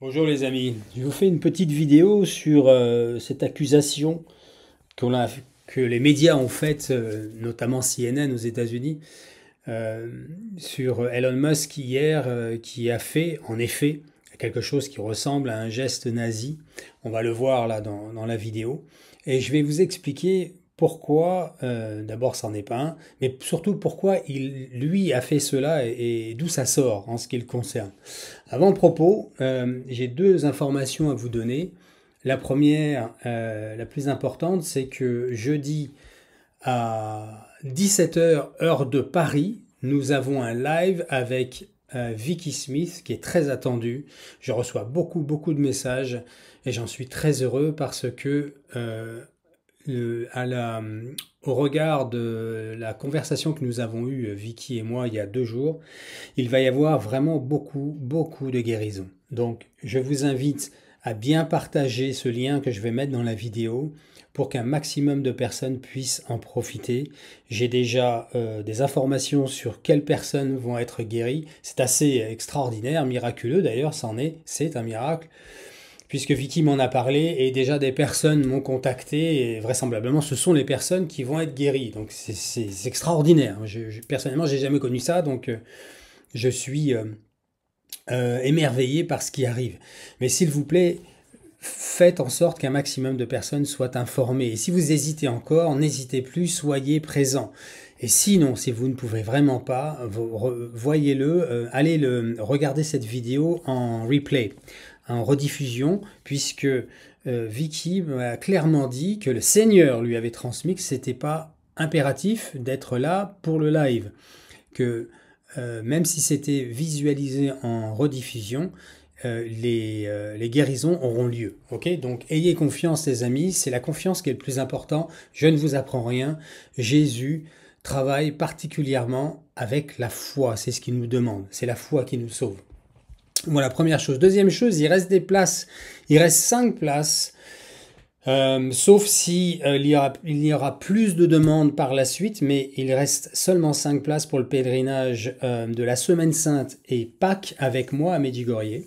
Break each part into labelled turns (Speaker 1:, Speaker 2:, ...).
Speaker 1: Bonjour les amis, je vous fais une petite vidéo sur cette accusation qu'on a, que les médias ont faite, notamment CNN aux États-Unis, euh, sur Elon Musk hier, qui a fait en effet quelque chose qui ressemble à un geste nazi. On va le voir là dans la vidéo. Et je vais vous expliquer pourquoi, d'abord c'en est pas un, mais surtout pourquoi lui a fait cela et d'où ça sort en ce qui le concerne. Avant propos, j'ai deux informations à vous donner. La première, la plus importante, c'est que jeudi à 17 heures heure de Paris, nous avons un live avec Vicky Smith qui est très attendu. Je reçois beaucoup de messages et j'en suis très heureux parce que au regard de la conversation que nous avons eue, Vicky et moi, il y a 2 jours, il va y avoir vraiment beaucoup de guérison. Donc, je vous invite à bien partager ce lien que je vais mettre dans la vidéo pour qu'un maximum de personnes puissent en profiter. J'ai déjà des informations sur quelles personnes vont être guéries. C'est assez extraordinaire, miraculeux d'ailleurs, c'est un miracle. Puisque Vicky m'en a parlé et déjà des personnes m'ont contacté et vraisemblablement ce sont les personnes qui vont être guéries. Donc c'est extraordinaire. Personnellement, j'ai jamais connu ça, donc je suis émerveillé par ce qui arrive. Mais s'il vous plaît, faites en sorte qu'un maximum de personnes soient informées. Et si vous hésitez encore, n'hésitez plus, soyez présents. Et sinon, si vous ne pouvez vraiment pas, voyez-le, allez regarder cette vidéo en replay, en rediffusion, puisque Vicky m'a clairement dit que le Seigneur lui avait transmis que c'était pas impératif d'être là pour le live, que même si c'était visualisé en rediffusion, les guérisons auront lieu. Ok, donc ayez confiance les amis, c'est la confiance qui est le plus important. Je ne vous apprends rien. Jésus travaille particulièrement avec la foi, c'est ce qu'il nous demande, c'est la foi qui nous sauve. Voilà, première chose. Deuxième chose, il reste des places, il reste 5 places. Sauf si il y aura plus de demandes par la suite, mais il reste seulement 5 places pour le pèlerinage de la Semaine Sainte et Pâques avec moi à Medjugorje.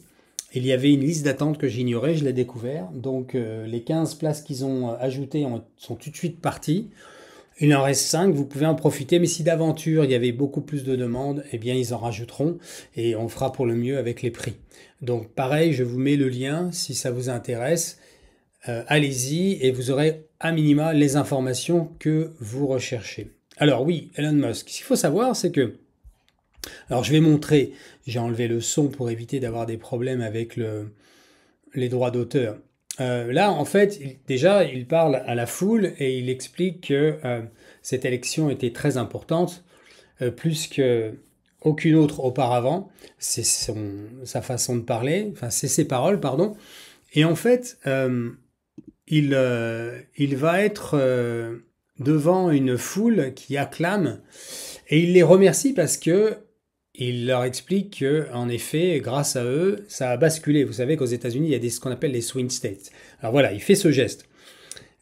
Speaker 1: Il y avait une liste d'attente que j'ignorais, je l'ai découvert. Donc les 15 places qu'ils ont ajoutées sont tout de suite parties. Il en reste 5, vous pouvez en profiter, mais si d'aventure il y avait beaucoup plus de demandes, eh bien ils en rajouteront et on fera pour le mieux avec les prix. Donc pareil, je vous mets le lien si ça vous intéresse. Allez-y et vous aurez à minima les informations que vous recherchez. Alors oui, Elon Musk, ce qu'il faut savoir, c'est que... Alors je vais montrer, j'ai enlevé le son pour éviter d'avoir des problèmes avec les droits d'auteur. Là, en fait, déjà, il parle à la foule et il explique que cette élection était très importante, plus que aucune autre auparavant. C'est sa façon de parler, enfin, c'est ses paroles, pardon. Et en fait, il va être devant une foule qui acclame et il les remercie parce que il leur explique que, en effet, grâce à eux, ça a basculé. Vous savez qu'aux États-Unis, il y a ce qu'on appelle les swing states. Alors voilà, il fait ce geste.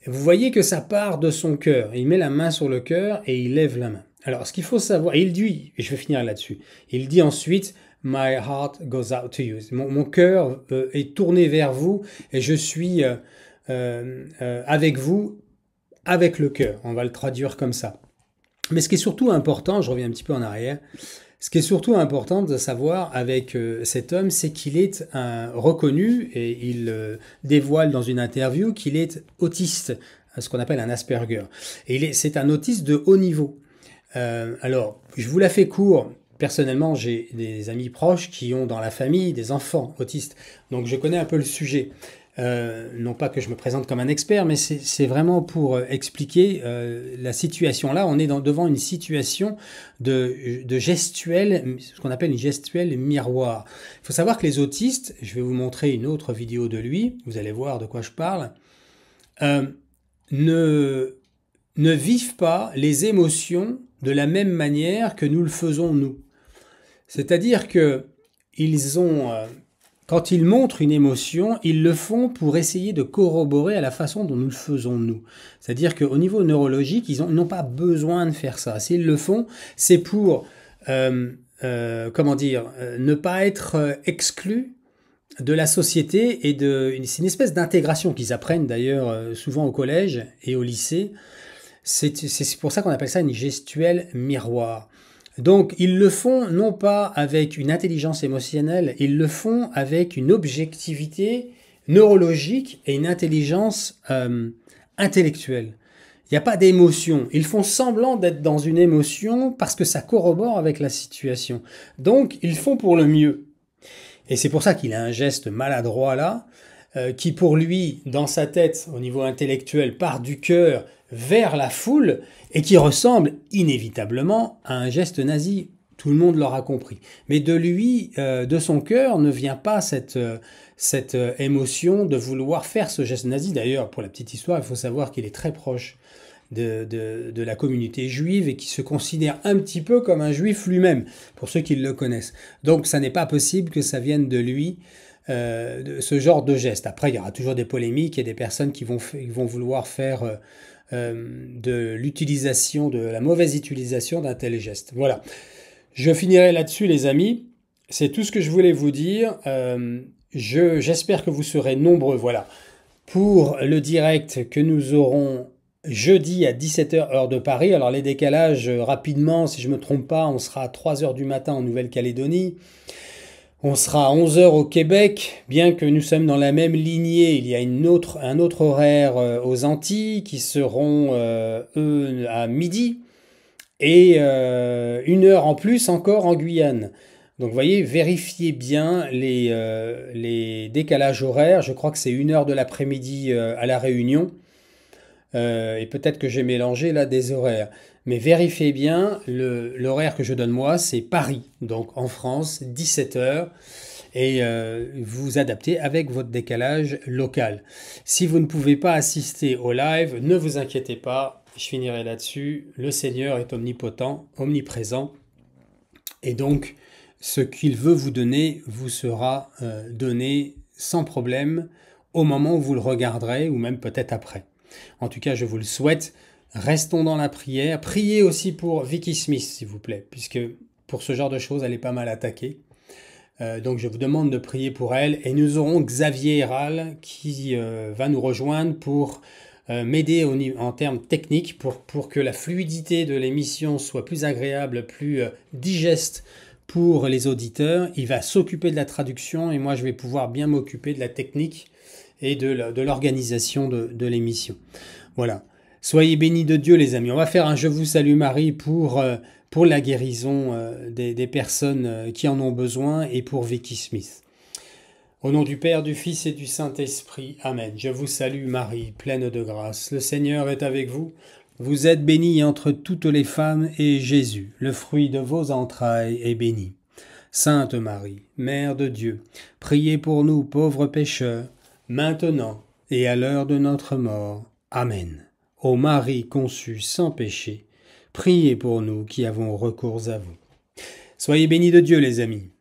Speaker 1: Vous voyez que ça part de son cœur. Il met la main sur le cœur et il lève la main. Alors, ce qu'il faut savoir, et il dit, et je vais finir là-dessus, il dit ensuite, My heart goes out to you. Mon cœur est tourné vers vous et je suis avec vous, avec le cœur. On va le traduire comme ça. Mais ce qui est surtout important, je reviens un petit peu en arrière, ce qui est surtout important de savoir avec cet homme, c'est qu'il est reconnu et il dévoile dans une interview qu'il est autiste, ce qu'on appelle un Asperger. Et c'est un autiste de haut niveau. Alors, je vous la fais court. Personnellement, j'ai des amis proches qui ont dans la famille des enfants autistes. Donc, je connais un peu le sujet. Non pas que je me présente comme un expert, mais c'est vraiment pour expliquer la situation. Là, on est devant une situation de gestuelle, ce qu'on appelle une gestuelle miroir. Il faut savoir que les autistes, je vais vous montrer une autre vidéo de lui, vous allez voir de quoi je parle, euh, ne, ne vivent pas les émotions de la même manière que nous le faisons nous. C'est-à-dire que ils ont quand ils montrent une émotion, ils le font pour essayer de corroborer à la façon dont nous le faisons nous. C'est-à-dire qu'au niveau neurologique, ils n'ont pas besoin de faire ça. S'ils le font, c'est pour, comment dire, ne pas être exclus de la société et c'est une espèce d'intégration qu'ils apprennent d'ailleurs souvent au collège et au lycée. C'est pour ça qu'on appelle ça une gestuelle miroir. Donc ils le font non pas avec une intelligence émotionnelle, ils le font avec une objectivité neurologique et une intelligence intellectuelle. Il n'y a pas d'émotion. Ils font semblant d'être dans une émotion parce que ça corrobore avec la situation. Donc ils font pour le mieux. Et c'est pour ça qu'il a un geste maladroit là, qui pour lui, dans sa tête, au niveau intellectuel, part du cœur vers la foule et qui ressemble inévitablement à un geste nazi. Tout le monde l'aura compris. Mais de lui, de son cœur, ne vient pas cette émotion de vouloir faire ce geste nazi. D'ailleurs, pour la petite histoire, il faut savoir qu'il est très proche de la communauté juive et qui se considère un petit peu comme un juif lui-même, pour ceux qui le connaissent. Donc ça n'est pas possible que ça vienne de lui, de ce genre de geste. Après, il y aura toujours des polémiques et des personnes qui vont vouloir faire de l'utilisation, de la mauvaise utilisation d'un tel geste. Voilà. Je finirai là-dessus, les amis. C'est tout ce que je voulais vous dire. J'espère que vous serez nombreux. Voilà. Pour le direct que nous aurons jeudi à 17h heure de Paris. Alors les décalages, rapidement, si je ne me trompe pas, on sera à 3h du matin en Nouvelle-Calédonie. On sera à 11h au Québec, bien que nous sommes dans la même lignée. Il y a un autre horaire aux Antilles qui seront, eux, à midi. Et une heure en plus encore en Guyane. Donc vous voyez, vérifiez bien les décalages horaires. Je crois que c'est 1h de l'après-midi à La Réunion. Et peut-être que j'ai mélangé là des horaires. Mais vérifiez bien, l'horaire que je donne moi, c'est Paris, donc en France, 17h. Et vous adaptez avec votre décalage local. Si vous ne pouvez pas assister au live, ne vous inquiétez pas, je finirai là-dessus. Le Seigneur est omnipotent, omniprésent. Et donc, ce qu'il veut vous donner vous sera donné sans problème au moment où vous le regarderez, ou même peut-être après. En tout cas, je vous le souhaite. Restons dans la prière. Priez aussi pour Vicky Smith, s'il vous plaît, puisque pour ce genre de choses, elle est pas mal attaquée. Donc je vous demande de prier pour elle. Et nous aurons Xavier Héral qui va nous rejoindre pour m'aider en termes techniques pour que la fluidité de l'émission soit plus agréable, plus digeste pour les auditeurs. Il va s'occuper de la traduction et moi je vais pouvoir bien m'occuper de la technique et de l'organisation de l'émission. Voilà. Soyez bénis de Dieu, les amis. On va faire un Je vous salue Marie pour la guérison des personnes qui en ont besoin et pour Vicky Smith. Au nom du Père, du Fils et du Saint-Esprit. Amen. Je vous salue Marie, pleine de grâce. Le Seigneur est avec vous. Vous êtes bénie entre toutes les femmes et Jésus, le fruit de vos entrailles, est béni. Sainte Marie, Mère de Dieu, priez pour nous pauvres pécheurs, maintenant et à l'heure de notre mort. Amen. Ô Marie conçue sans péché, priez pour nous qui avons recours à vous. Soyez bénis de Dieu, les amis.